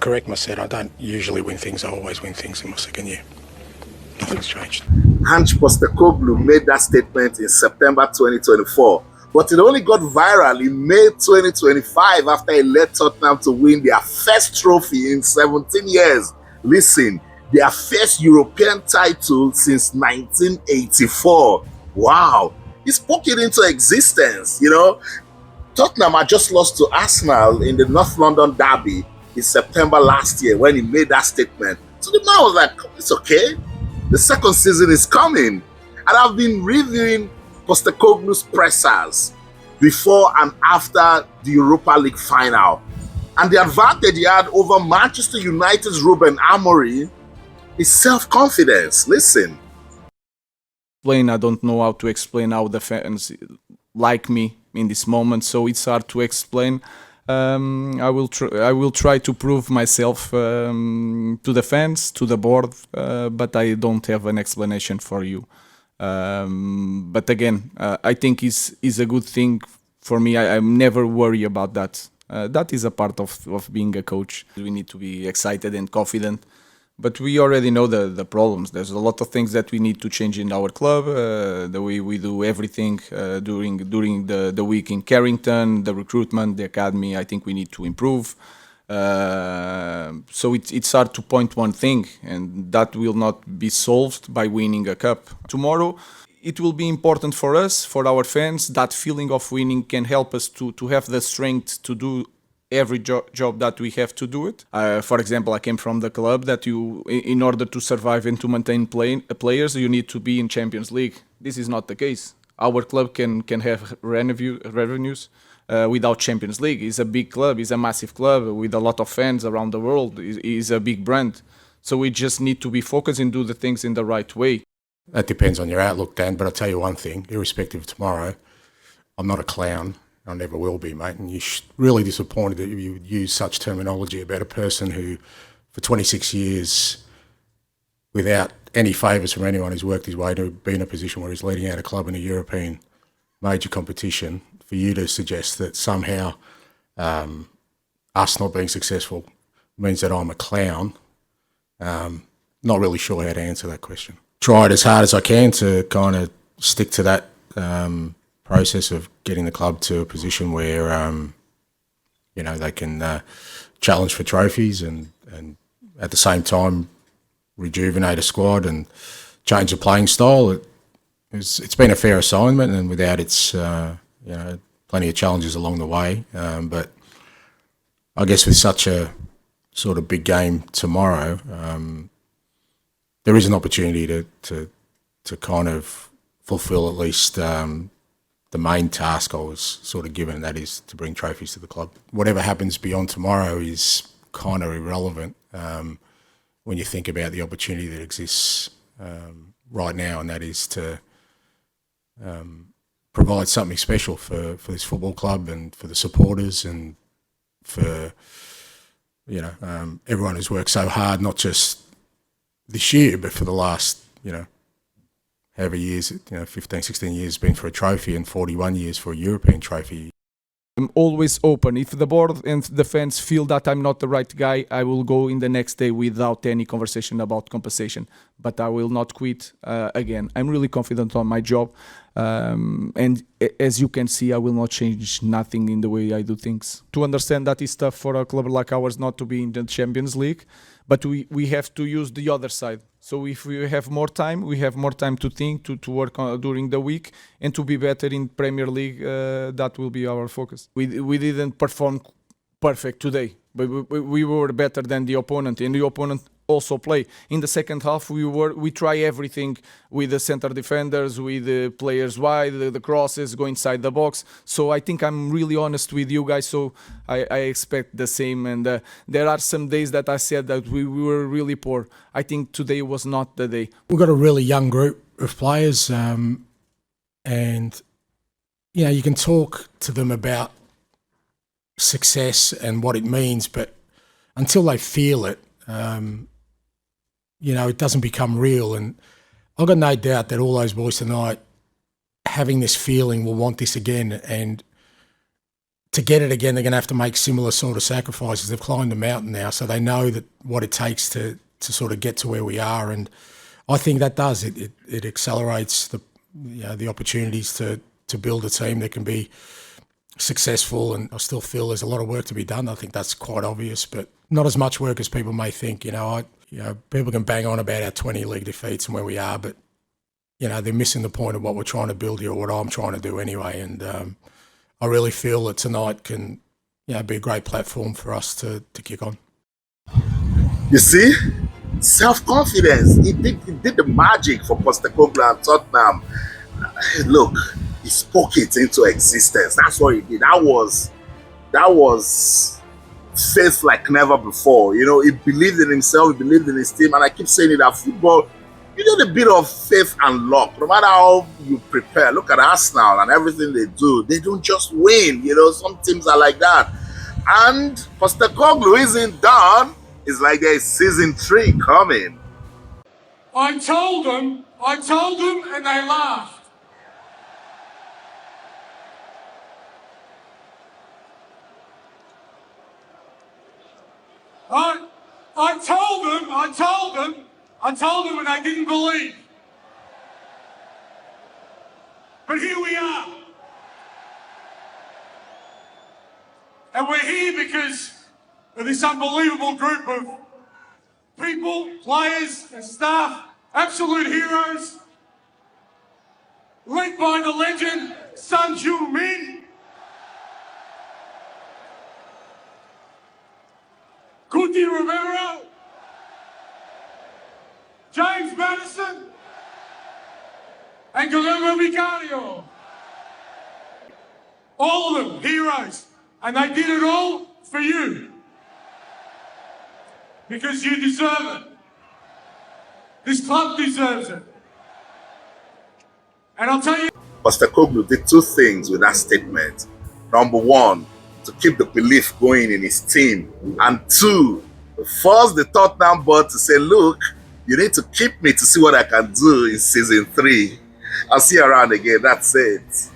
correct myself. I don't usually win things. I always win things in my second year. Nothing's changed. Ange Postecoglou made that statement in September 2024, but it only got viral in May 2025 after he led Tottenham to win their first trophy in 17 years. Listen, their first European title since 1984. Wow, he spoke it into existence, you know. Tottenham had just lost to Arsenal in the North London derby in September last year when he made that statement. So the man was like, it's okay. The second season is coming. And I've been reviewing Postecoglou's pressers before and after the Europa League final. And the advantage he had over Manchester United's Ruben Amorim is self-confidence. Listen. I don't know how to explain how the fans like me in this moment, so it's hard to explain. I will try to prove myself to the fans, to the board, but I don't have an explanation for you. But again, I think is a good thing for me. I'm never worried about that. That is a part of being a coach. We need to be excited and confident. But we already know the problems. There's a lot of things that we need to change in our club, the way we do everything during the week in Carrington, the recruitment, the academy. I think we need to improve. So it's hard to point one thing, and that will not be solved by winning a cup. Tomorrow, it will be important for us, for our fans. That feeling of winning can help us to have the strength to do every job that we have to do it. For example, I came from the club that in order to survive and to maintain players, you need to be in Champions League. This is not the case. Our club can have revenues without Champions League. It's a big club. It's a massive club with a lot of fans around the world. It's a big brand. So we just need to be focused and do the things in the right way. That depends on your outlook, Dan, but I'll tell you one thing, irrespective of tomorrow, I'm not a clown. I never will be, mate. And you're really disappointed that you would use such terminology about a person who, for 26 years, without any favours from anyone, has worked his way to be in a position where he's leading out a club in a European major competition. For you to suggest that somehow us not being successful means that I'm a clown, not really sure how to answer that question. Tried as hard as I can to kind of stick to that process of getting the club to a position where they can challenge for trophies and at the same time rejuvenate a squad and change the playing style. It's been a fair assignment, and without its plenty of challenges along the way. But I guess with such a sort of big game tomorrow, there is an opportunity to kind of fulfil at least the main task I was sort of given, and that is to bring trophies to the club. Whatever happens beyond tomorrow is kind of irrelevant when you think about the opportunity that exists right now, and that is to provide something special for this football club and for the supporters and for everyone who's worked so hard, not just this year, but for the last however years, 15, 16 years been for a trophy and 41 years for a European trophy. I'm always open. If the board and the fans feel that I'm not the right guy, I will go in the next day without any conversation about compensation. But I will not quit again. I'm really confident on my job. And as you can see, I will not change nothing in the way I do things. To understand that it's tough for a club like ours not to be in the Champions League, but we have to use the other side. So if we have more time, we have more time to think, to work on, during the week, and to be better in Premier League. That will be our focus. We didn't perform perfect today, but we were better than the opponent, and the opponent also play. In the second half, we try everything with the center defenders, with the players wide, the crosses, go inside the box. So I think I'm really honest with you guys, so I expect the same. And there are some days that I said that we were really poor. I think today was not the day. We've got a really young group of players, and you can talk to them about success and what it means, but until they feel it, it doesn't become real. And I've got no doubt that all those boys tonight, having this feeling, will want this again. And to get it again, they're going to have to make similar sort of sacrifices. They've climbed the mountain now, so they know that what it takes to sort of get to where we are. And I think that does it accelerates the opportunities to build a team that can be successful. And I still feel there's a lot of work to be done. I think that's quite obvious, but not as much work as people may think. People can bang on about our 20 league defeats and where we are, but they're missing the point of what we're trying to build here, or what I'm trying to do anyway. And I really feel that tonight can be a great platform for us to kick on. You see, self-confidence. He did the magic for Postecoglou and Tottenham. Look, he spoke it into existence. That's what he did. That was faith like never before. He believed in himself, he believed in his team, and I keep saying it, that football, you need a bit of faith and luck. No matter how you prepare, look at Arsenal and everything they do. They don't just win. Some teams are like that. And Postecoglou isn't done. It's like there's season 3 coming. I told them, and they laughed. I told them, and they didn't believe. But here we are. And we're here because of this unbelievable group of people, players and staff, absolute heroes, led by the legend, Son Heung-min. Cuti Romero, James Madison, and Guillermo Vicario. All of them, heroes. And they did it all for you. Because you deserve it. This club deserves it. And I'll tell you... Postecoglou did 2 things with that statement. Number 1, to keep the belief going in his team. And 2, to force the Tottenham board to say, look, you need to keep me to see what I can do in season 3. I'll see you around again. That's it.